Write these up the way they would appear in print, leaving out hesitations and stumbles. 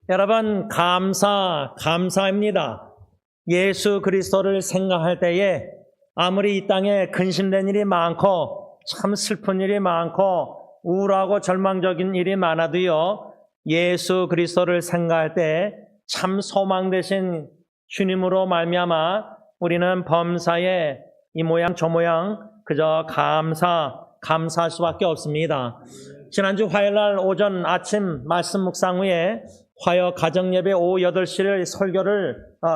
여러분, 감사입니다. 예수 그리스도를 생각할 때에 아무리 이 땅에 근심된 일이 많고 참 슬픈 일이 많고 우울하고 절망적인 일이 많아도요, 예수 그리스도를 생각할 때 참 소망 되신 주님으로 말미암아 우리는 범사에 이 모양 저 모양 그저 감사할 수밖에 없습니다. 지난주 화요일날 오전 아침 말씀 묵상 후에 화요 가정예배 오후 8시를 설교를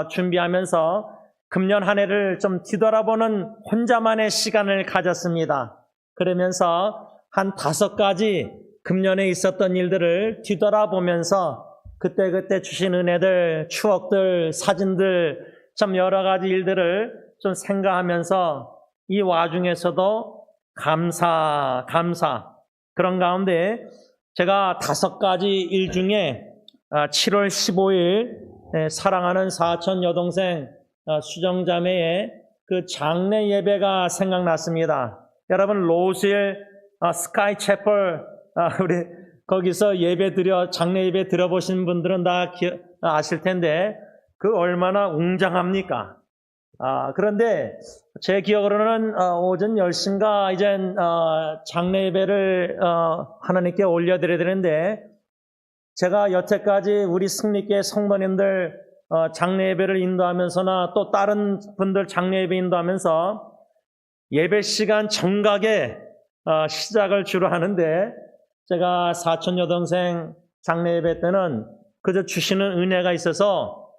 준비하면서 금년 한 해를 좀 뒤돌아보는 혼자만의 시간을 가졌습니다. 그러면서 한 5가지 금년에 있었던 일들을 뒤돌아보면서 그때 주신 은혜들, 추억들, 사진들, 참 여러 가지 일들을 좀 생각하면서 이 와중에서도 감사. 그런 가운데 제가 5가지 일 중에 7월 15일 사랑하는 사촌 여동생 수정자매의 그 장례 예배가 생각났습니다. 여러분 로스힐 스카이 채플 우리 거기서 장례 예배 드려보신 분들은 다 아실 텐데 그 얼마나 웅장합니까? 그런데 제 기억으로는 오전 10시인가 이젠 장례 예배를 하나님께 올려드려야 되는데 제가 여태까지 우리 승리교회 성도님들 장례 예배를 인도하면서나 또 다른 분들 장례 예배 인도하면서 예배 시간 정각에 시작을 주로 하는데 제가 사촌 여동생 장례 예배 때는 그저 주시는 은혜가 있어서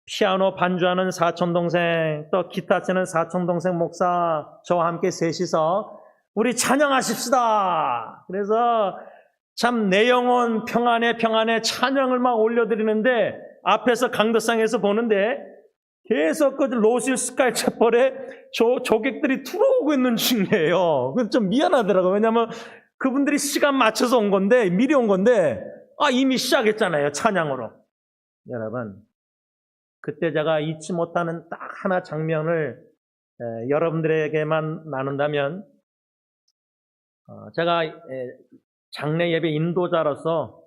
피아노 반주하는 사촌 동생 또 기타 치는 사촌 동생 목사 저와 함께 셋이서 우리 찬양하십시다. 그래서 참 내 영혼 평안에 찬양을 막 올려드리는데 앞에서 강도상에서 보는데 계속 그 로스힐 스카이 채플에 조객들이 들어오고 있는 중이에요. 그래서 좀 미안하더라고요. 왜냐하면 그분들이 시간 맞춰서 온 건데 미리 온 건데 이미 시작했잖아요. 찬양으로. 여러분 그때 제가 잊지 못하는 딱 하나 장면을 여러분들에게만 나눈다면 제가 장례 예배 인도자로서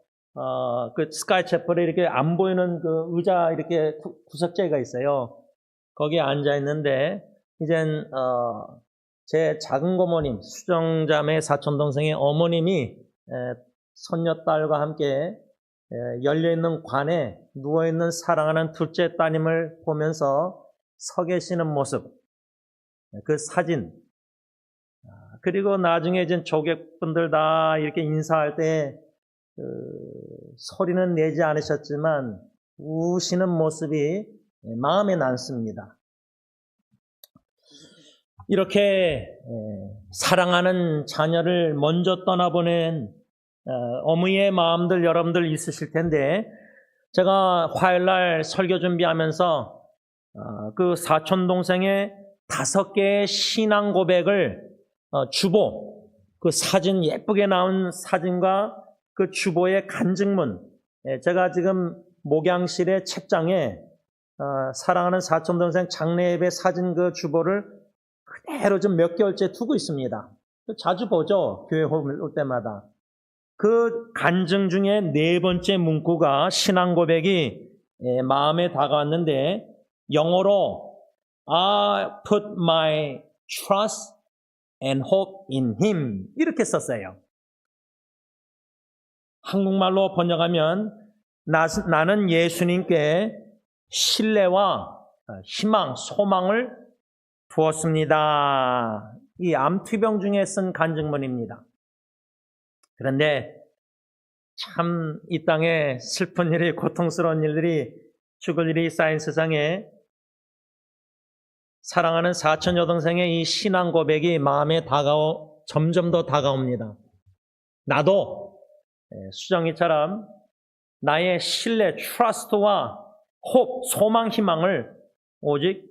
그 스카이 채플에 이렇게 안 보이는 그 의자 이렇게 구석재가 있어요. 거기에 앉아 있는데 이젠 제 작은 고모님 수정자매 사촌 동생의 어머님이 손녀딸과 함께 열려있는 관에 누워있는 사랑하는 둘째 따님을 보면서 서 계시는 모습, 그 사진, 그리고 나중에 이제 조객분들 다 이렇게 인사할 때 소리는 내지 않으셨지만 우시는 모습이 마음에 남습니다. 이렇게 사랑하는 자녀를 먼저 떠나보낸 어머니의 마음들 여러분들 있으실 텐데 제가 화요일날 설교 준비하면서 그 사촌 동생의 5개의 신앙 고백을 주보 그 사진 예쁘게 나온 사진과 그 주보의 간증문 제가 지금 목양실의 책장에 사랑하는 사촌 동생 장례 예배 사진 그 주보를 그대로 좀 몇 개월째 두고 있습니다. 자주 보죠. 교회 올 때마다. 그 간증 중에 4번째 문구가 신앙 고백이 마음에 다가왔는데 영어로 I put my trust and hope in him 이렇게 썼어요. 한국말로 번역하면 나는 예수님께 신뢰와 희망, 소망을 두었습니다. 이 암투병 중에 쓴 간증문입니다. 그런데 참 이 땅에 슬픈 일이 고통스러운 일들이 죽을 일이 쌓인 세상에 사랑하는 사촌 여동생의 이 신앙 고백이 마음에 점점 더 다가옵니다. 나도 수정이처럼 나의 신뢰, 트러스트와 홉, 소망, 희망을 오직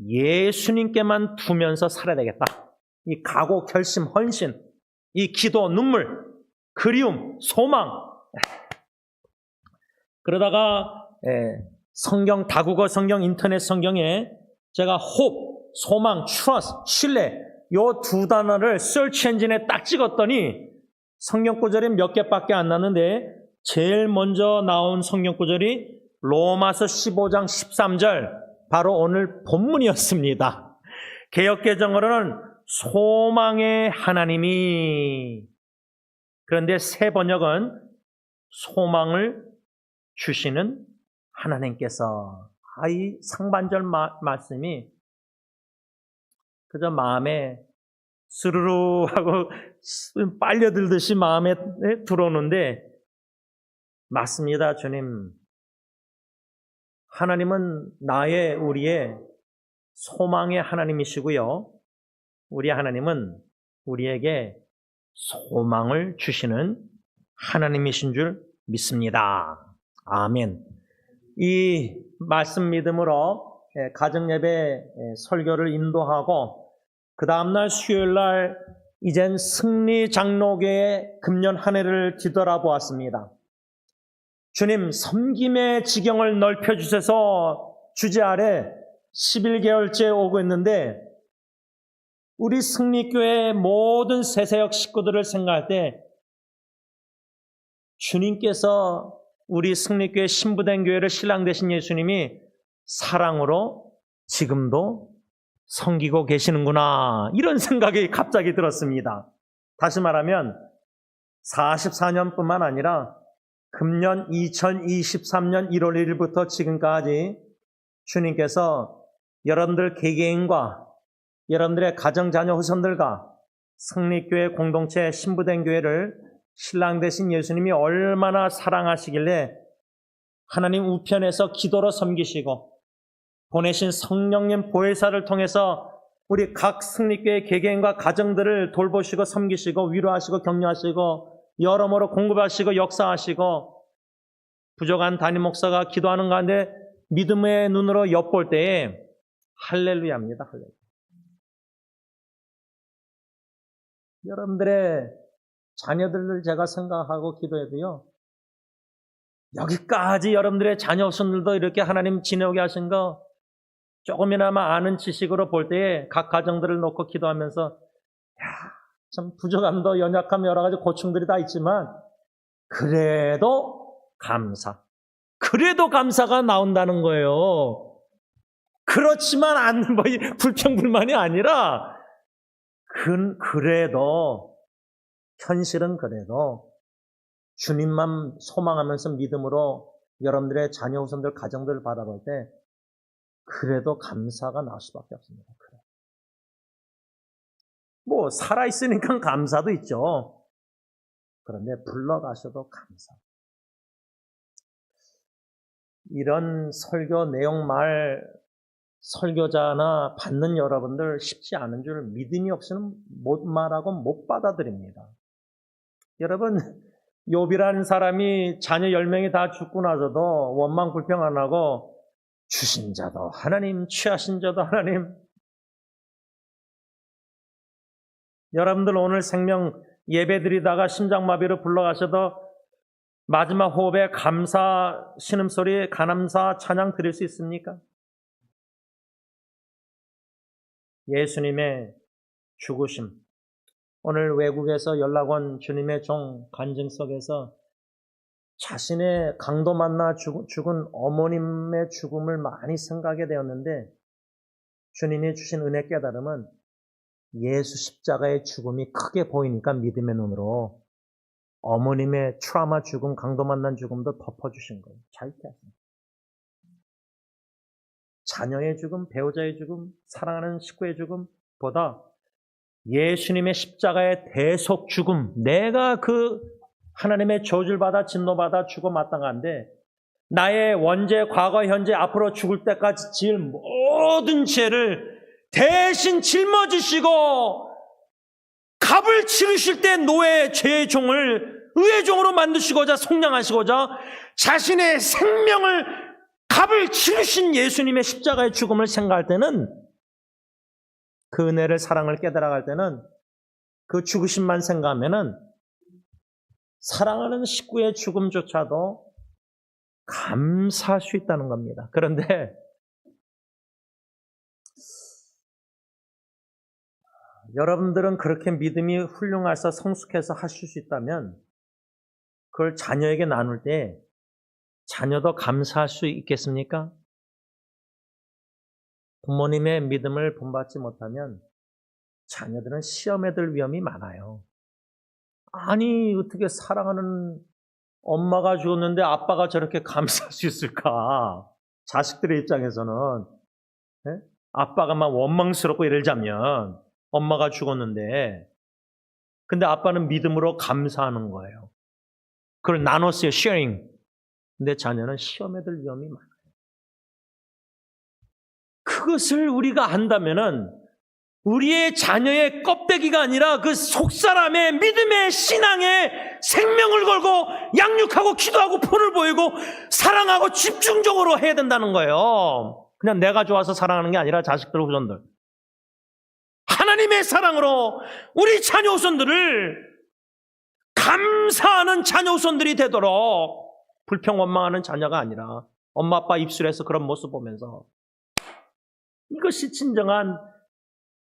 예수님께만 두면서 살아야 되겠다. 이 각오, 결심, 헌신, 이 기도, 눈물, 그리움, 소망. 그러다가 성경, 다국어 성경, 인터넷 성경에 제가 hope, 소망, trust, 신뢰 요 2 단어를 search 엔진에 딱 찍었더니 성경 구절이 몇 개밖에 안 나는데 제일 먼저 나온 성경 구절이 로마서 15장 13절, 바로 오늘 본문이었습니다. 개역개정으로는 소망의 하나님이, 그런데 새 번역은 소망을 주시는 하나님께서, 이 상반절 말씀이 그저 마음에 스르르 하고 빨려들듯이 마음에 들어오는데, 맞습니다, 주님. 하나님은 우리의 소망의 하나님이시고요. 우리 하나님은 우리에게 소망을 주시는 하나님이신 줄 믿습니다. 아멘. 이 말씀 믿음으로 가정예배 설교를 인도하고, 그 다음날 수요일날 이젠 승리 장로교의 금년 한 해를 뒤돌아보았습니다. 주님, 섬김의 지경을 넓혀주셔서 주제 아래 11개월째 오고 있는데, 우리 승리교회 모든 세세역 식구들을 생각할 때 주님께서 우리 승리교회 신부된 교회를 신랑 되신 예수님이 사랑으로 지금도 섬기고 계시는구나, 이런 생각이 갑자기 들었습니다. 다시 말하면 44년뿐만 아니라 금년 2023년 1월 1일부터 지금까지 주님께서 여러분들 개개인과 여러분들의 가정, 자녀, 후손들과 승리교회 공동체 신부된 교회를 신랑 되신 예수님이 얼마나 사랑하시길래 하나님 우편에서 기도로 섬기시고, 보내신 성령님 보혜사를 통해서 우리 각 승리교회 개개인과 가정들을 돌보시고 섬기시고 위로하시고 격려하시고 여러모로 공급하시고 역사하시고, 부족한 담임 목사가 기도하는 가운데 믿음의 눈으로 엿볼 때에 할렐루야입니다. 할렐루야. 여러분들의 자녀들을 제가 생각하고 기도해도요, 여기까지 여러분들의 자녀 손들도 이렇게 하나님 지내오게 하신 거 조금이나마 아는 지식으로 볼 때에 각 가정들을 놓고 기도하면서, 참 부족함도 연약함 여러 가지 고충들이 다 있지만 그래도 감사가 나온다는 거예요. 그렇지만 불평불만이 아니라 현실은 그래도 주님만 소망하면서 믿음으로 여러분들의 자녀 후손들 가정들을 바라볼 때 그래도 감사가 나올 수밖에 없습니다. 그래. 살아있으니까 감사도 있죠. 그런데 불러가셔도 감사. 이런 설교 내용 설교자나 받는 여러분들 쉽지 않은 줄 믿음이 없이는 못 말하고 못 받아들입니다. 여러분, 욥이라는 사람이 자녀 10명이 다 죽고 나서도 원망 불평 안 하고 주신 자도 하나님, 취하신 자도 하나님. 여러분들 오늘 생명 예배드리다가 심장마비로 불러가셔도 마지막 호흡에 감사 신음소리, 감사 찬양 드릴 수 있습니까? 예수님의 죽으심. 오늘 외국에서 연락 온 주님의 종 간증 속에서 자신의 강도 만나 죽은 어머님의 죽음을 많이 생각하게 되었는데, 주님이 주신 은혜 깨달음은 예수 십자가의 죽음이 크게 보이니까 믿음의 눈으로 어머님의 트라우마 죽음, 강도 만난 죽음도 덮어주신 거예요. 잘게 하십니다. 자녀의 죽음, 배우자의 죽음, 사랑하는 식구의 죽음보다 예수님의 십자가의 대속 죽음, 내가 그 하나님의 저주를 받아 진노받아 죽어 마땅한데 나의 원죄, 과거, 현재, 앞으로 죽을 때까지 지을 모든 죄를 대신 짊어지시고 값을 치르실 때 노예, 죄의 종을 의의 종으로 만드시고자 속량하시고자 자신의 생명을 값을 치르신 예수님의 십자가의 죽음을 생각할 때는, 그 은혜를, 사랑을 깨달아갈 때는, 그 죽으심만 생각하면은 사랑하는 식구의 죽음조차도 감사할 수 있다는 겁니다. 그런데 여러분들은 그렇게 믿음이 훌륭해서 성숙해서 하실 수 있다면 그걸 자녀에게 나눌 때 자녀도 감사할 수 있겠습니까? 부모님의 믿음을 본받지 못하면 자녀들은 시험에 들 위험이 많아요. 아니, 어떻게 사랑하는 엄마가 죽었는데 아빠가 저렇게 감사할 수 있을까? 자식들의 입장에서는. 네? 아빠가 막 원망스럽고 예를 들자면 엄마가 죽었는데 근데 아빠는 믿음으로 감사하는 거예요. 그걸 나눴어요. sharing. 근데 자녀는 시험에 들 위험이 많아요. 그것을 우리가 안다면은 우리의 자녀의 껍데기가 아니라 그 속사람의 믿음의 신앙의 생명을 걸고 양육하고 기도하고 본을 보이고 사랑하고 집중적으로 해야 된다는 거예요. 그냥 내가 좋아서 사랑하는 게 아니라 자식들 후손들. 하나님의 사랑으로 우리 자녀 후손들을 감사하는 자녀 후손들이 되도록 불평 원망하는 자녀가 아니라 엄마 아빠 입술에서 그런 모습 보면서 이것이 진정한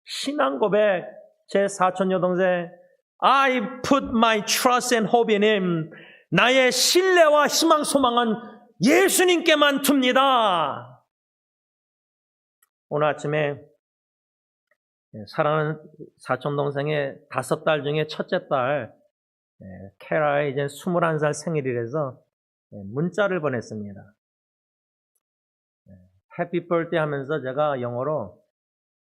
신앙 고백. 제 사촌 여동생 I put my trust and hope in him. 나의 신뢰와 희망 소망은 예수님께만 둡니다. 오늘 아침에 사랑하는 사촌 동생의 5딸 중에 첫째 딸 캐라의 이제 21살 생일이라서 문자를 보냈습니다. 해피 벌데이 하면서 제가 영어로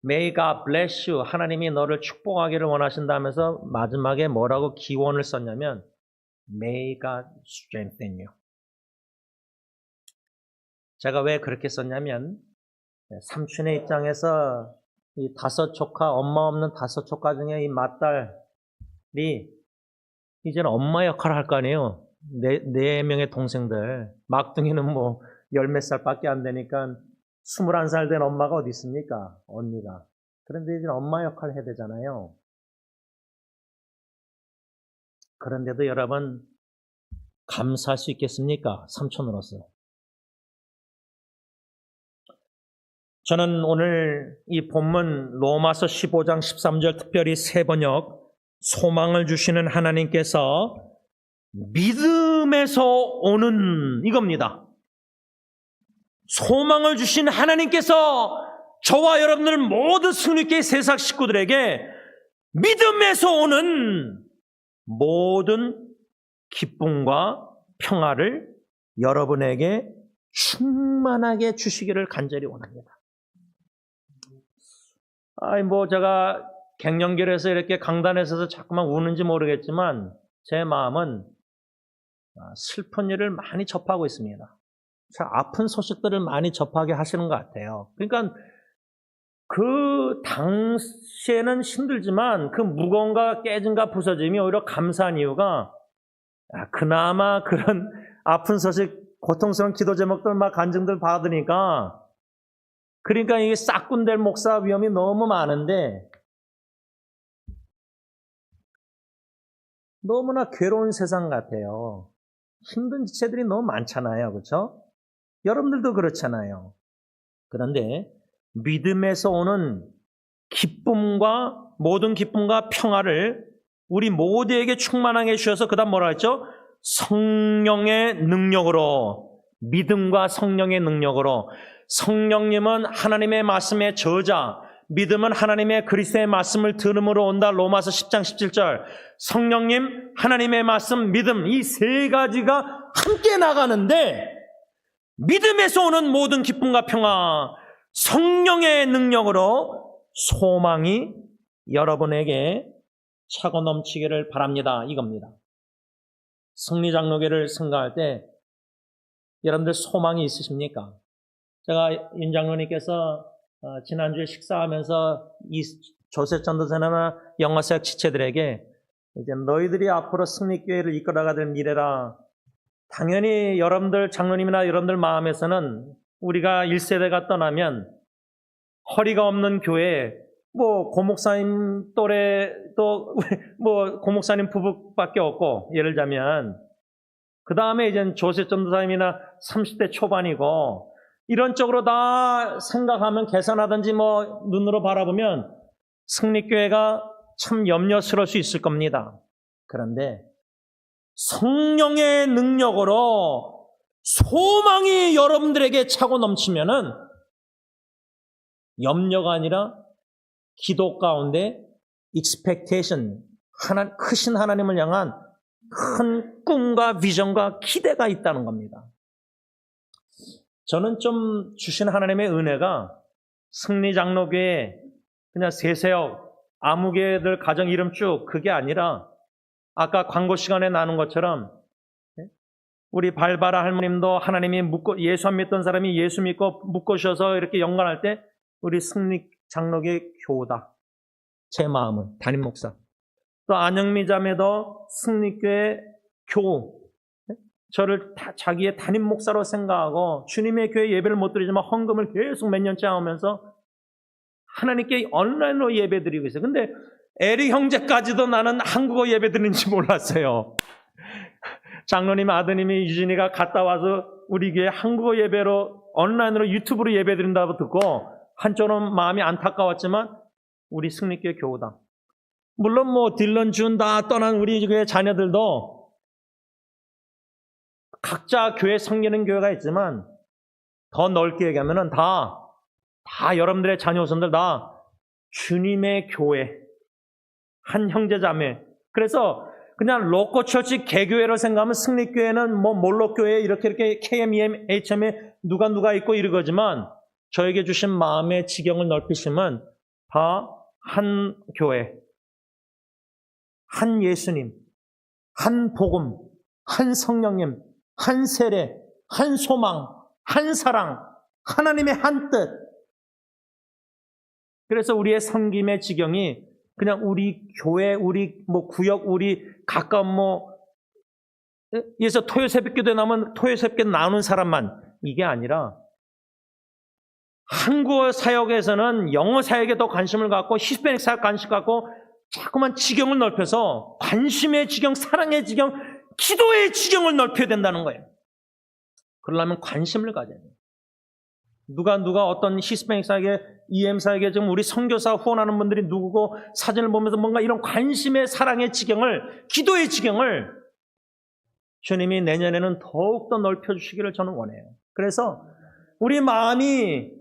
May God bless you. 하나님이 너를 축복하기를 원하신다면서 마지막에 뭐라고 기원을 썼냐면 May God strengthen you. 제가 왜 그렇게 썼냐면 삼촌의 입장에서 이 5 조카, 엄마 없는 5 조카 중에 이 맏딸이 이제는 엄마 역할을 할 거 아니에요. 4명의 동생들. 막둥이는 뭐 10몇 살밖에 안 되니까 21살 된 엄마가 어디 있습니까? 언니가. 그런데 이제 엄마 역할을 해야 되잖아요. 그런데도 여러분 감사할 수 있겠습니까? 삼촌으로서. 저는 오늘 이 본문 로마서 15장 13절 특별히 새 번역 소망을 주시는 하나님께서 믿음에서 오는 이겁니다. 소망을 주신 하나님께서 저와 여러분들 모든 승리교회 세상 식구들에게 믿음에서 오는 모든 기쁨과 평화를 여러분에게 충만하게 주시기를 간절히 원합니다. 제가 갱년기에서 이렇게 강단에 서서 자꾸만 우는지 모르겠지만 제 마음은 슬픈 일을 많이 접하고 있습니다. 아픈 소식들을 많이 접하게 하시는 것 같아요. 그러니까 그 당시에는 힘들지만 그 무거움과 깨짐과 부서짐이 오히려 감사한 이유가 그나마 그런 아픈 소식, 고통스러운 기도 제목들 막 간증들 받으니까 그러니까 이게 싹군될 목사 위험이 너무 많은데 너무나 괴로운 세상 같아요. 힘든 지체들이 너무 많잖아요. 그렇죠? 여러분들도 그렇잖아요. 그런데 믿음에서 오는 기쁨과 모든 기쁨과 평화를 우리 모두에게 충만하게 해주셔서 그 다음 뭐라 했죠? 성령의 능력으로, 믿음과 성령의 능력으로. 성령님은 하나님의 말씀의 저자, 믿음은 하나님의 그리스도의 말씀을 들음으로 온다. 로마서 10장 17절. 성령님, 하나님의 말씀, 믿음 이 세 가지가 함께 나가는데 믿음에서 오는 모든 기쁨과 평화, 성령의 능력으로 소망이 여러분에게 차고 넘치기를 바랍니다. 이겁니다. 승리장로교를 생각할 때 여러분들 소망이 있으십니까? 제가 윤 장로님께서 지난주에 식사하면서 이 조셉 전도사나 영어사역 지체들에게 이제 너희들이 앞으로 승리교회를 이끌어가야 될 미래라. 당연히 여러분들 장로님이나 여러분들 마음에서는 우리가 1세대가 떠나면 허리가 없는 교회, 고목사님 또래 또 고목사님 부부밖에 없고 예를 들자면 그 다음에 이제 조셉 전도사님이나 30대 초반이고 이런 쪽으로 다 생각하면 계산하든지 눈으로 바라보면 승리교회가 참 염려스러울 수 있을 겁니다. 그런데 성령의 능력으로 소망이 여러분들에게 차고 넘치면은 염려가 아니라 기도 가운데 expectation, 크신 하나님을 향한 큰 꿈과 비전과 기대가 있다는 겁니다. 저는 좀 주신 하나님의 은혜가 승리장로교회 그냥 세세역 아무개들 가정 이름 쭉 그게 아니라 아까 광고 시간에 나눈 것처럼 우리 발바라 할머님도 하나님이 예수 안 믿던 사람이 예수 믿고 묶으셔서 이렇게 연관할 때 우리 승리장로교회 교우다. 제 마음은 담임 목사. 또 안영미 자매도 승리교회 교우. 저를 자기의 담임 목사로 생각하고 주님의 교회 예배를 못 드리지만 헌금을 계속 몇 년째 하면서 하나님께 온라인으로 예배 드리고 있어요. 근데 에리 형제까지도 나는 한국어 예배 드리는지 몰랐어요. 장로님 아드님이 유진이가 갔다 와서 우리 교회 한국어 예배로 온라인으로 유튜브로 예배 드린다고 듣고 한쪽은 마음이 안타까웠지만 우리 승리교회 교우다. 물론 딜런 준 다 떠난 우리 교회 자녀들도 각자 교회 섬기는 교회가 있지만 더 넓게 얘기하면은 다 여러분들의 자녀선들 다 주님의 교회 한 형제자매. 그래서 그냥 로코처치 개교회로 생각하면 승리교회는 몰록교회 이렇게 KMEM, HM에 누가 있고 이러거지만 저에게 주신 마음의 지경을 넓히시면 다 한 교회, 한 예수님, 한 복음, 한 성령님, 한 세례, 한 소망, 한 사랑, 하나님의 한 뜻. 그래서 우리의 섬김의 지경이 그냥 우리 교회, 우리 구역, 우리 가까운 예서 토요 새벽기도에 나면 토요 새벽기도 나오는 사람만 이게 아니라 한국어 사역에서는 영어 사역에 더 관심을 갖고 히스패닉 사역 관심 갖고 자꾸만 지경을 넓혀서 관심의 지경, 사랑의 지경, 기도의 지경을 넓혀야 된다는 거예요. 그러려면 관심을 가져야 돼요. 누가 어떤 히스패닉 사역에 EM 사역에 지금 우리 선교사 후원하는 분들이 누구고 사진을 보면서 뭔가 이런 관심의 사랑의 지경을, 기도의 지경을 주님이 내년에는 더욱더 넓혀주시기를 저는 원해요. 그래서 우리 마음이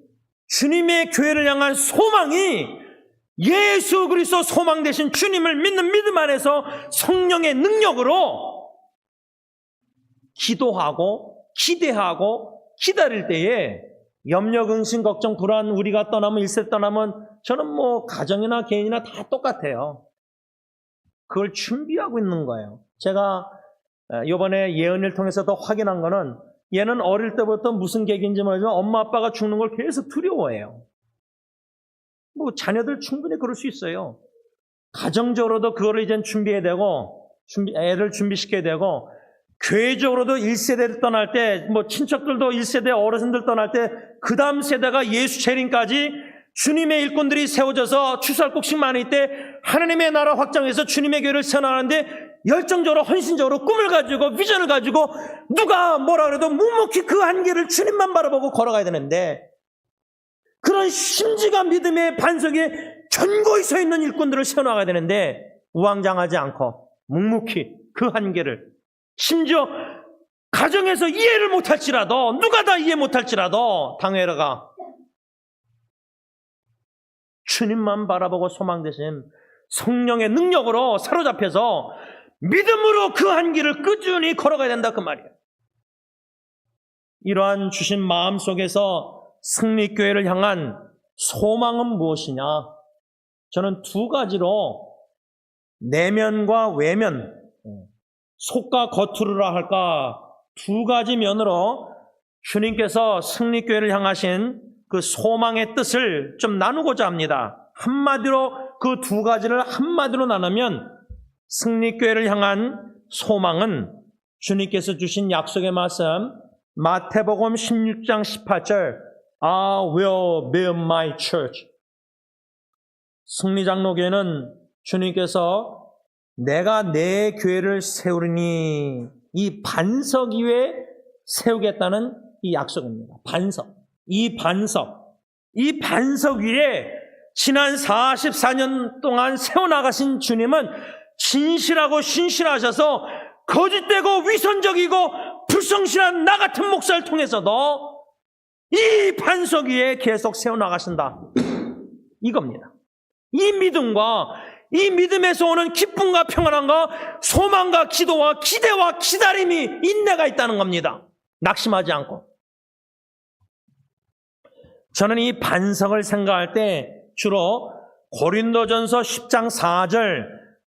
주님의 교회를 향한 소망이 예수 그리스도 소망 되신 주님을 믿는 믿음 안에서 성령의 능력으로 기도하고 기대하고 기다릴 때에 염려, 근심, 걱정, 불안 우리가 떠나면 일세 떠나면 저는 가정이나 개인이나 다 똑같아요. 그걸 준비하고 있는 거예요. 제가 이번에 예언을 통해서도 확인한 거는 얘는 어릴 때부터 무슨 계기인지 모르지만 엄마 아빠가 죽는 걸 계속 두려워해요. 자녀들 충분히 그럴 수 있어요. 가정적으로도 그거를 이제 준비해야 되고 애를 준비시켜야 되고 교회적으로도 1세대를 떠날 때 친척들도 1세대 어르신들 떠날 때 그 다음 세대가 예수 재림까지 주님의 일꾼들이 세워져서 추수할곡식 많을 때 하나님의 나라 확장해서 주님의 교회를 세워나가는데 열정적으로 헌신적으로 꿈을 가지고 비전을 가지고 누가 뭐라 그래도 묵묵히 그 한계를 주님만 바라보고 걸어가야 되는데 그런 심지가 믿음의 반석에 견고히 서 있는 일꾼들을 세워나가야 되는데 우왕좌왕하지 않고 묵묵히 그 한계를 심지어 가정에서 이해를 못할지라도 누가 다 이해 못할지라도 당회라가 주님만 바라보고 소망 되신 성령의 능력으로 사로잡혀서 믿음으로 그 한길을 꾸준히 걸어가야 된다 그 말이에요. 이러한 주신 마음 속에서 승리교회를 향한 소망은 무엇이냐? 저는 두 가지로 내면과 외면, 속과 겉으로라 할까 두 가지 면으로 주님께서 승리교회를 향하신 그 소망의 뜻을 좀 나누고자 합니다. 한마디로 그 두 가지를 한마디로 나누면 승리교회를 향한 소망은 주님께서 주신 약속의 말씀 마태복음 16장 18절 I will build my church. 승리장로교회는 주님께서 내가 내 교회를 세우리니 이 반석 위에 세우겠다는 이 약속입니다. 반석. 이 반석 위에 지난 44년 동안 세워나가신 주님은 진실하고 신실하셔서 거짓되고 위선적이고 불성실한 나 같은 목사를 통해서도 이 반석 위에 계속 세워나가신다. 이겁니다. 이 믿음과 이 믿음에서 오는 기쁨과 평안함과 소망과 기도와 기대와 기다림이 인내가 있다는 겁니다. 낙심하지 않고. 저는 이 반석을 생각할 때 주로 고린도전서 10장 4절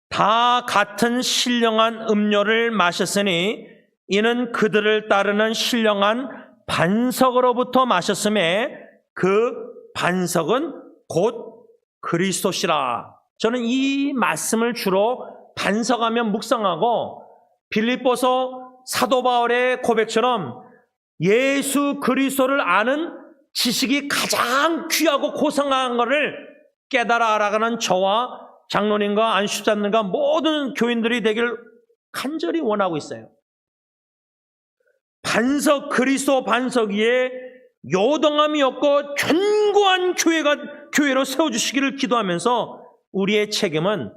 다 같은 신령한 음료를 마셨으니 이는 그들을 따르는 신령한 반석으로부터 마셨음에 그 반석은 곧 그리스도시라. 저는 이 말씀을 주로 반석하며 묵상하고 빌립보서 사도 바울의 고백처럼 예수 그리스도를 아는 지식이 가장 귀하고 고상한 것을 깨달아 알아가는 저와 장로님과 안수자님과 모든 교인들이 되기를 간절히 원하고 있어요. 반석, 그리스도 반석 위에 요동함이 없고 견고한 교회로 세워주시기를 기도하면서 우리의 책임은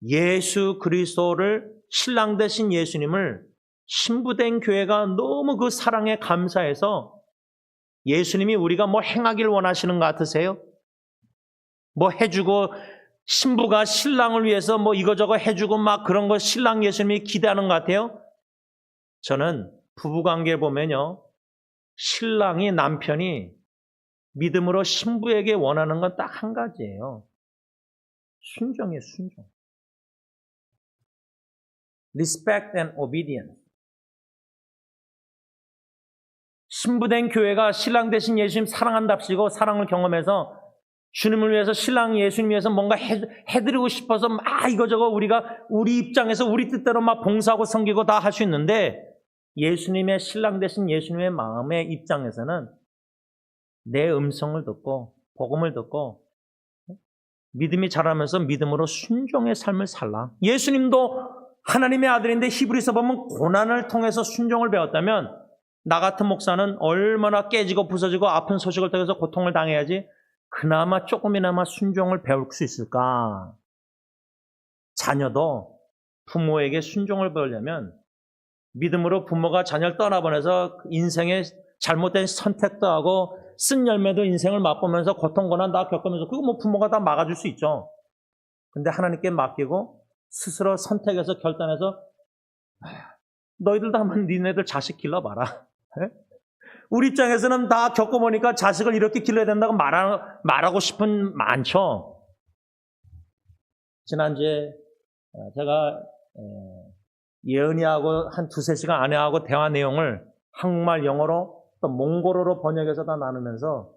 예수 그리스도를 신랑 되신 예수님을 신부된 교회가 너무 그 사랑에 감사해서 예수님이 우리가 뭐 행하길 원하시는 것 같으세요? 뭐 해주고 신부가 신랑을 위해서 뭐 이거저거 해주고 막 그런 거 신랑 예수님이 기대하는 것 같아요? 저는 부부관계를 보면요, 신랑이 남편이 믿음으로 신부에게 원하는 건 딱 한 가지예요. 순종이에요, 순종. Respect and obedience. 신부된 교회가 신랑 대신 예수님 사랑한답시고 사랑을 경험해서 주님을 위해서 신랑 예수님 위해서 뭔가 해드리고 싶어서 막 이거저거 우리가 우리 입장에서 우리 뜻대로 막 봉사하고 섬기고 다 할 수 있는데 예수님의 신랑 대신 예수님의 마음의 입장에서는 내 음성을 듣고 복음을 듣고 믿음이 자라면서 믿음으로 순종의 삶을 살라. 예수님도 하나님의 아들인데 히브리서 보면 고난을 통해서 순종을 배웠다면 나 같은 목사는 얼마나 깨지고 부서지고 아픈 소식을 통해서 고통을 당해야지 그나마 조금이나마 순종을 배울 수 있을까? 자녀도 부모에게 순종을 배우려면 믿음으로 부모가 자녀를 떠나보내서 인생의 잘못된 선택도 하고 쓴 열매도 인생을 맛보면서 고통, 고난 다 겪으면서 그거 뭐 부모가 다 막아줄 수 있죠. 근데 하나님께 맡기고 스스로 선택해서 결단해서 너희들도 한번 니네들 자식 길러봐라. 우리 입장에서는 다 겪어보니까 자식을 이렇게 길러야 된다고 말하고 싶은 많죠. 지난주에 제가 예은이하고 한 2-3시간 아내하고 대화 내용을 한국말, 영어로 또 몽골어로 번역해서 다 나누면서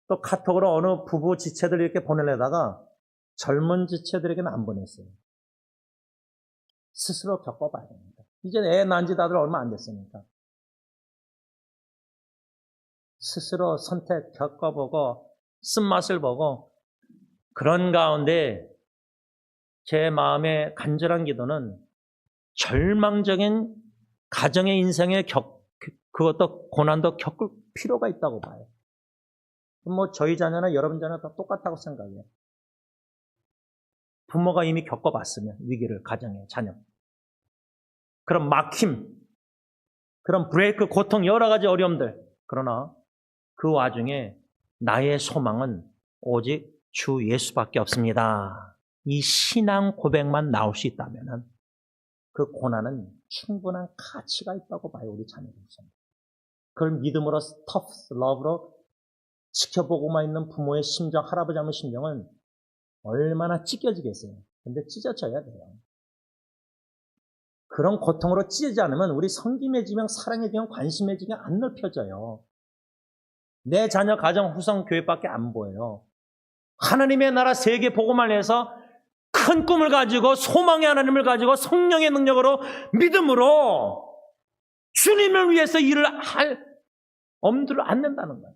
또 카톡으로 어느 부부 지체들 이렇게 보내려다가 젊은 지체들에게는 안 보냈어요. 스스로 겪어봐야 됩니다. 이제 애 낳은 지 다들 얼마 안 됐으니까. 스스로 선택 겪어보고 쓴맛을 보고 그런 가운데 제 마음의 간절한 기도는 절망적인 가정의 인생에 그것도 고난도 겪을 필요가 있다고 봐요. 뭐 저희 자녀나 여러분 자녀 다 똑같다고 생각해요. 부모가 이미 겪어봤으면 위기를 가정에 자녀 그런 막힘, 그런 브레이크, 고통 여러 가지 어려움들. 그러나 그 와중에 나의 소망은 오직 주 예수밖에 없습니다. 이 신앙 고백만 나올 수 있다면 그 고난은 충분한 가치가 있다고 봐요. 우리 자녀들에서. 그걸 믿음으로 터프 러브로 지켜보고만 있는 부모의 심정, 할아버지 하면 심정은 얼마나 찢겨지겠어요. 근데 찢어져야 돼요. 그런 고통으로 찢어지지 않으면 우리 섬김의 지명, 사랑의 지명, 관심의 지명 안 넓혀져요. 내 자녀, 가정, 후성, 교회밖에 안 보여요. 하나님의 나라 세계 복음을 해서 큰 꿈을 가지고 소망의 하나님을 가지고 성령의 능력으로 믿음으로 주님을 위해서 일을 할 엄두를 안 낸다는 거예요.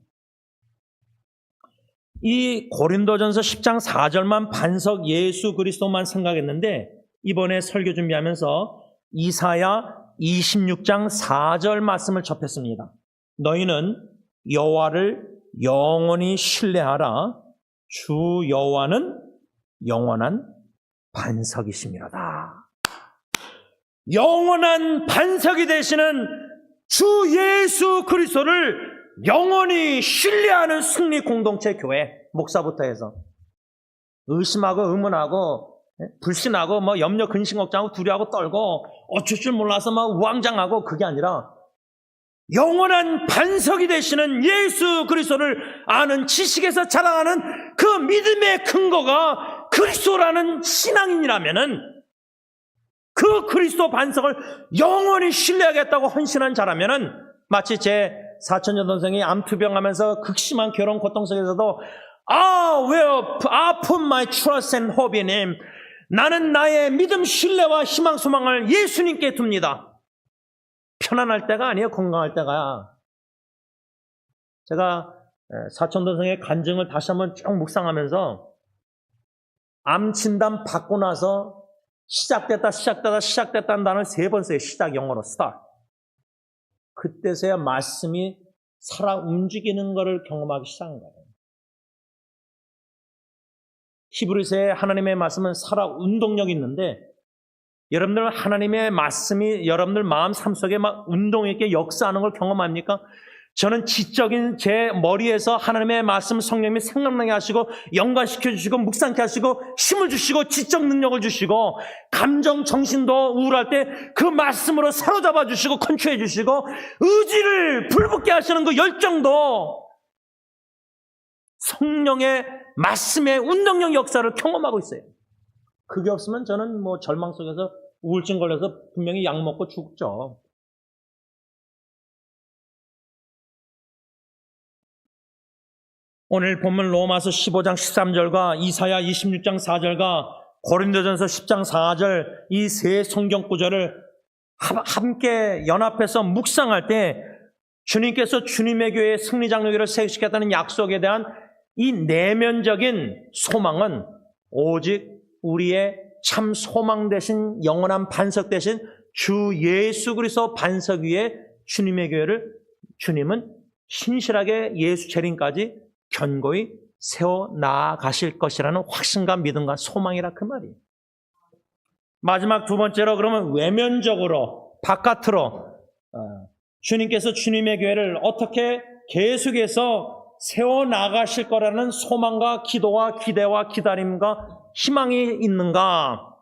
이 고린도전서 10장 4절만 반석 예수 그리스도만 생각했는데 이번에 설교 준비하면서 이사야 26장 4절 말씀을 접했습니다. 너희는 여호와를 영원히 신뢰하라. 주 여호와는 영원한 반석이시미로다. 영원한 반석이 되시는 주 예수 그리스도를 영원히 신뢰하는 승리 공동체 교회, 목사부터 해서 의심하고 의문하고 불신하고 뭐 염려 근심 걱정하고 두려워하고 떨고 어쩔 줄 몰라서 막 우왕좌왕하고, 그게 아니라 영원한 반석이 되시는 예수 그리스도를 아는 지식에서 자랑하는 그 믿음의 근거가 그리스도라는 신앙인이라면은, 그 그리스도 반석을 영원히 신뢰하겠다고 헌신한 자라면은, 마치 제 사촌 여동생이 암투병하면서 극심한 괴로운 고통 속에서도 I put my trust and hope in him. 나는 나의 믿음, 신뢰와 희망, 소망을 예수님께 둡니다. 편안할 때가 아니에요. 건강할 때가. 제가 사촌 동생의 간증을 다시 한번 쭉 묵상하면서 암 진단 받고 나서 시작됐다는 단어를 3번 써요. 시작, 영어로 start. 그때서야 말씀이 살아 움직이는 것을 경험하기 시작한 거예요. 히브리서에 하나님의 말씀은 살아 운동력이 있는데, 여러분들 하나님의 말씀이 여러분들 마음 삶 속에 막 운동 있게 역사하는 걸 경험합니까? 저는 지적인 제 머리에서 하나님의 말씀 성령님이 생각나게 하시고 연관시켜 주시고 묵상케 하시고 힘을 주시고 지적 능력을 주시고 감정 정신도 우울할 때 그 말씀으로 사로잡아 주시고 컨트롤해 주시고 의지를 불붙게 하시는 그 열정도 성령의 말씀의 운동력 역사를 경험하고 있어요. 그게 없으면 저는 뭐 절망 속에서 우울증 걸려서 분명히 약 먹고 죽죠. 오늘 본문 로마서 15장 13절과 이사야 26장 4절과 고린도전서 10장 4절 이 세 성경 구절을 함께 연합해서 묵상할 때 주님께서 주님의 교회의 승리장로교를 세우시겠다는 약속에 대한 이 내면적인 소망은 오직 우리의 참 소망 되신 영원한 반석 되신 주 예수 그리스도 반석 위에 주님의 교회를 주님은 신실하게 예수 재림까지 견고히 세워 나가실 것이라는 확신과 믿음과 소망이라 그 말이에요. 마지막 두 번째로 그러면 외면적으로 바깥으로 주님께서 주님의 교회를 어떻게 계속해서 세워 나가실 거라는 소망과 기도와 기대와 기다림과 희망이 있는가?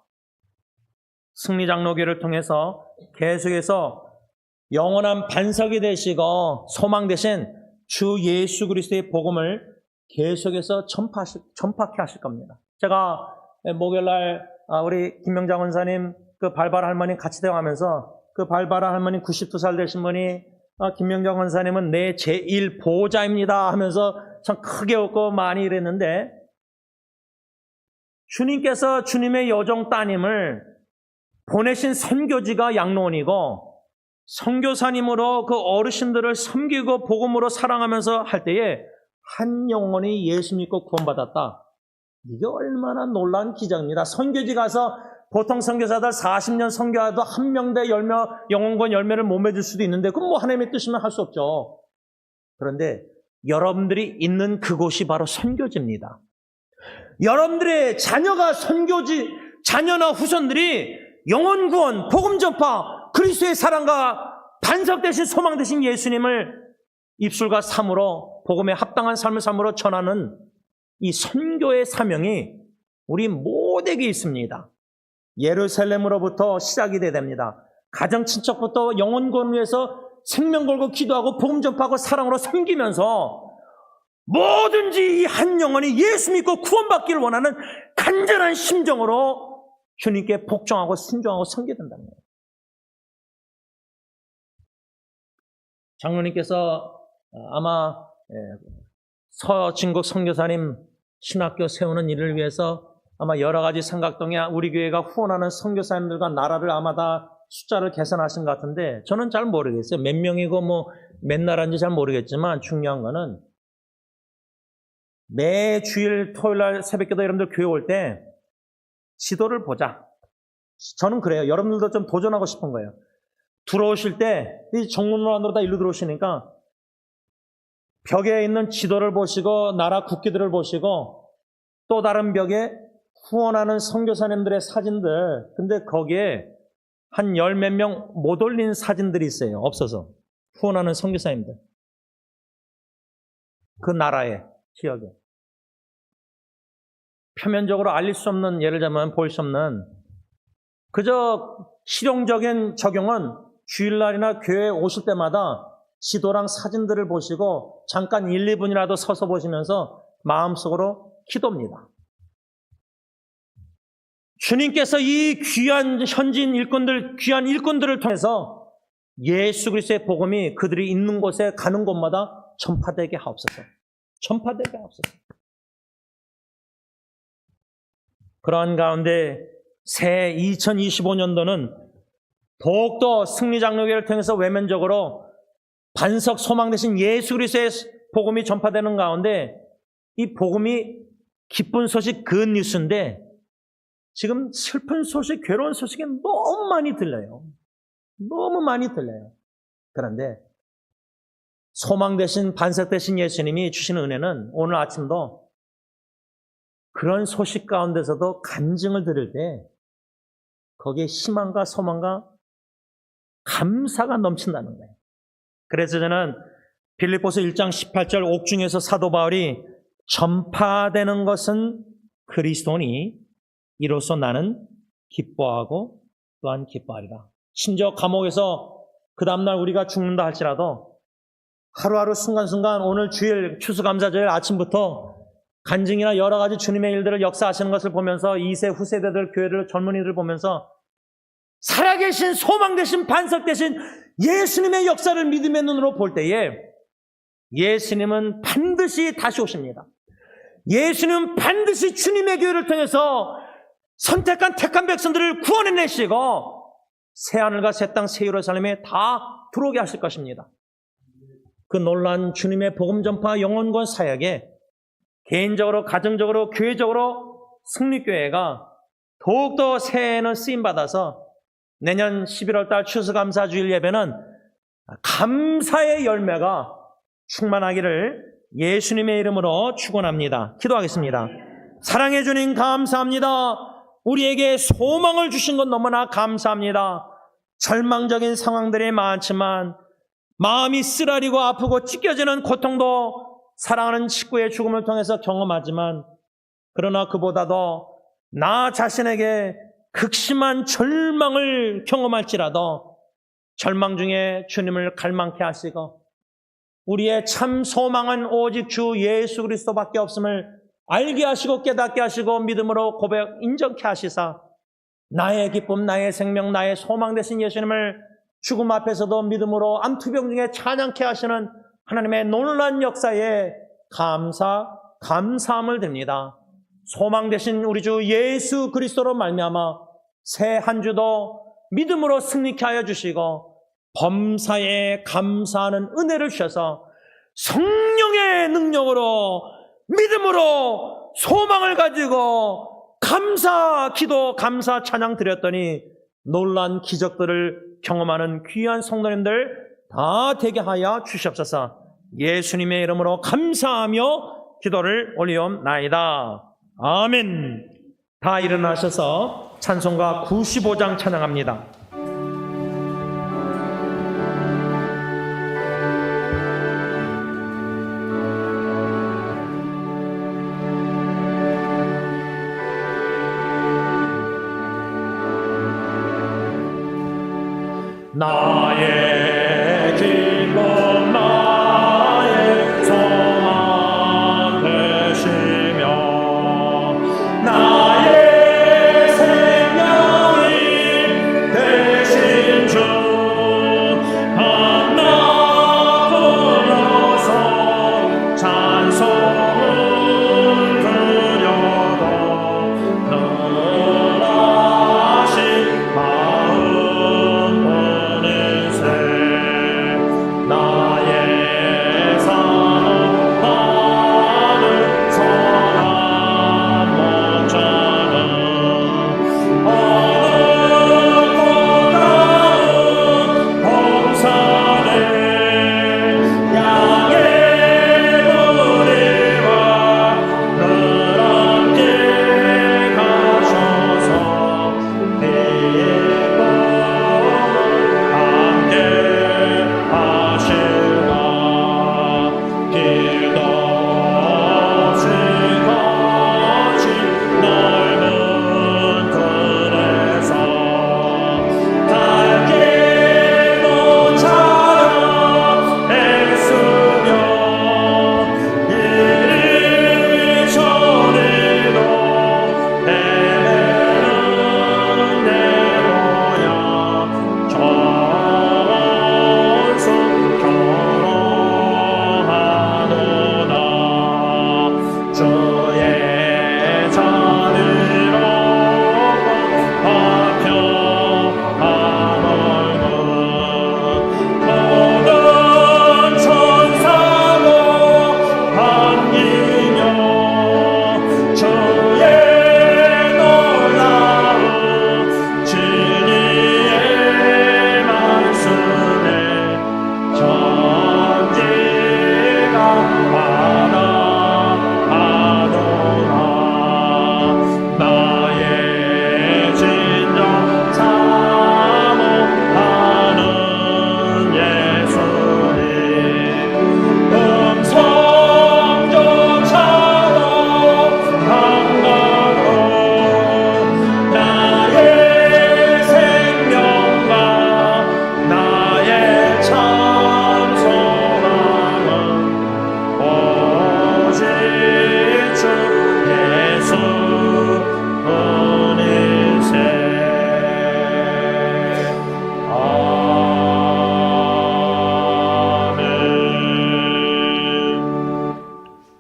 승리장로교를 통해서 계속해서 영원한 반석이 되시고 소망 되신 주 예수 그리스도의 복음을 계속해서 전파케 하실 겁니다. 제가 목요일날 우리 김명장 원사님 그 발바라 할머니 같이 대화하면서 그 발바라 할머니 92살 되신 분이 김명장 원사님은 내 제1보호자입니다 하면서 참 크게 웃고 많이 이랬는데, 주님께서 주님의 여종 따님을 보내신 선교지가 양로원이고 선교사님으로 그 어르신들을 섬기고 복음으로 사랑하면서 할 때에 한 영혼이 예수 믿고 구원받았다. 이게 얼마나 놀라운 기적입니다. 선교지 가서 보통 선교사들 40년 선교해도 한 명대 영혼권 열매를 못 맺을 수도 있는데 그건 뭐 하나님의 뜻이면 할 수 없죠. 그런데 여러분들이 있는 그곳이 바로 선교지입니다. 여러분들의 자녀가 선교지, 자녀나 후손들이 영혼 구원, 복음 전파, 그리스도의 사랑과 반석 되신 소망 되신 예수님을 입술과 삶으로 복음에 합당한 삶을 삶으로 전하는 이 선교의 사명이 우리 모두에게 있습니다. 예루살렘으로부터 시작이 돼야 됩니다. 가정 친척부터 영혼 구원을 위해서 생명 걸고 기도하고 복음 전파하고 사랑으로 섬기면서 뭐든지 이 한 영혼이 예수 믿고 구원받기를 원하는 간절한 심정으로 주님께 복종하고 순종하고 섬겨야 된다는 거예요. 장로님께서 아마 서진국 선교사님 신학교 세우는 일을 위해서 아마 여러 가지 삼각동에 우리 교회가 후원하는 선교사님들과 나라를 아마 다 숫자를 계산하신 것 같은데 저는 잘 모르겠어요. 몇 명이고 뭐 몇 나라인지 잘 모르겠지만 중요한 거는 매 주일 토요일날 새벽기도 여러분들 교회 올 때 지도를 보자. 저는 그래요. 여러분들도 좀 도전하고 싶은 거예요. 들어오실 때 이 정문으로 안으로 다 일로 들어오시니까 벽에 있는 지도를 보시고 나라 국기들을 보시고 또 다른 벽에 후원하는 선교사님들의 사진들, 근데 거기에 한 열 몇 명 못 올린 사진들이 있어요. 없어서. 후원하는 선교사님들. 그 나라의 지역에. 표면적으로 알릴 수 없는, 예를 들면 보일 수 없는, 그저 실용적인 적용은 주일날이나 교회에 오실 때마다 지도랑 사진들을 보시고 잠깐 1, 2분이라도 서서 보시면서 마음속으로 기도입니다. 주님께서 이 귀한 현지인 일꾼들, 귀한 일꾼들을 통해서 예수 그리스도의 복음이 그들이 있는 곳에 가는 곳마다 전파되게 하옵소서. 전파되게 하옵소서. 그러한 가운데 새 2025년도는 더욱더 승리장로교회를 통해서 외면적으로 반석 소망 되신 예수 그리스도의 복음이 전파되는 가운데 이 복음이 기쁜 소식 굿뉴스인데 지금 슬픈 소식, 괴로운 소식이 너무 많이 들려요. 너무 많이 들려요. 그런데 소망 되신 반석 되신 예수님이 주시는 은혜는 오늘 아침도 그런 소식 가운데서도 간증을 들을 때 거기에 희망과 소망과 감사가 넘친다는 거예요. 그래서 저는 빌립보서 1장 18절 옥중에서 사도 바울이 전파되는 것은 그리스도니 이로써 나는 기뻐하고 또한 기뻐하리라. 심지어 감옥에서 그 다음날 우리가 죽는다 할지라도 하루하루 순간순간 오늘 주일 추수감사절 아침부터 간증이나 여러 가지 주님의 일들을 역사하시는 것을 보면서 2세 후세대들 교회를 젊은이들 보면서 살아계신 소망 되신 반석 되신 예수님의 역사를 믿음의 눈으로 볼 때에 예수님은 반드시 다시 오십니다. 예수님은 반드시 주님의 교회를 통해서 선택한 택한 백성들을 구원해내시고 새하늘과 새 땅 새 예루살렘에 다 들어오게 하실 것입니다. 그 놀라운 주님의 복음 전파 영혼권 사역에 개인적으로 가정적으로 교회적으로 승리교회가 더욱더 새해에는 쓰임받아서 내년 11월 달 추수감사주일 예배는 감사의 열매가 충만하기를 예수님의 이름으로 축원합니다. 기도하겠습니다. 사랑해 주님 감사합니다. 우리에게 소망을 주신 것 너무나 감사합니다. 절망적인 상황들이 많지만 마음이 쓰라리고 아프고 찢겨지는 고통도 사랑하는 친구의 죽음을 통해서 경험하지만 그러나 그보다도 나 자신에게 극심한 절망을 경험할지라도 절망 중에 주님을 갈망케 하시고 우리의 참 소망은 오직 주 예수 그리스도밖에 없음을 알게 하시고 깨닫게 하시고 믿음으로 고백 인정케 하시사 나의 기쁨, 나의 생명, 나의 소망 되신 예수님을 죽음 앞에서도 믿음으로 암투병 중에 찬양케 하시는 하나님의 놀라운 역사에 감사함을 드립니다. 소망 되신 우리 주 예수 그리스도로 말미암아 새 한 주도 믿음으로 승리케 하여 주시고 범사에 감사하는 은혜를 주셔서 성령의 능력으로 믿음으로 소망을 가지고 감사 기도 감사 찬양 드렸더니 놀란 기적들을 경험하는 귀한 성도님들 다 되게 하여 주시옵소서. 예수님의 이름으로 감사하며 기도를 올리옵나이다. 아멘. 다 일어나셔서 찬송가 95장 찬양합니다. 나의 기쁨 나의 소망 되시며 나의 생명이 되신 주 하나 불러서 찬송을 드려도 능하신 마음 나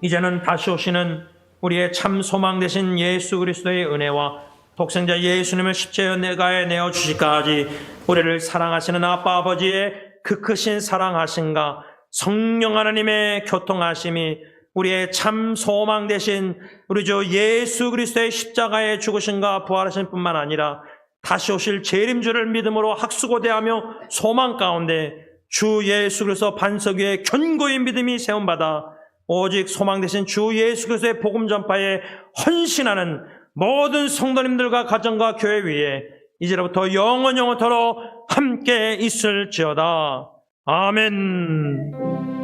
이제는 다시 오시는 우리의 참 소망 되신 예수 그리스도의 은혜와 독생자 예수님을 십자가에 내어주시기까지 우리를 사랑하시는 아빠 아버지의 그 크신 사랑하심과 성령 하나님의 교통하심이 우리의 참 소망 되신 우리 주 예수 그리스도의 십자가의 죽으심과 부활하심 뿐만 아니라 다시 오실 재림주를 믿음으로 학수고대하며 소망 가운데 주 예수 그리스도 반석 위에 견고히 믿음이 세움받아 오직 소망 되신 주 예수 그리스도의 복음 전파에 헌신하는 모든 성도님들과 가정과 교회 위에 이제로부터 영원토록 함께 있을지어다. 아멘.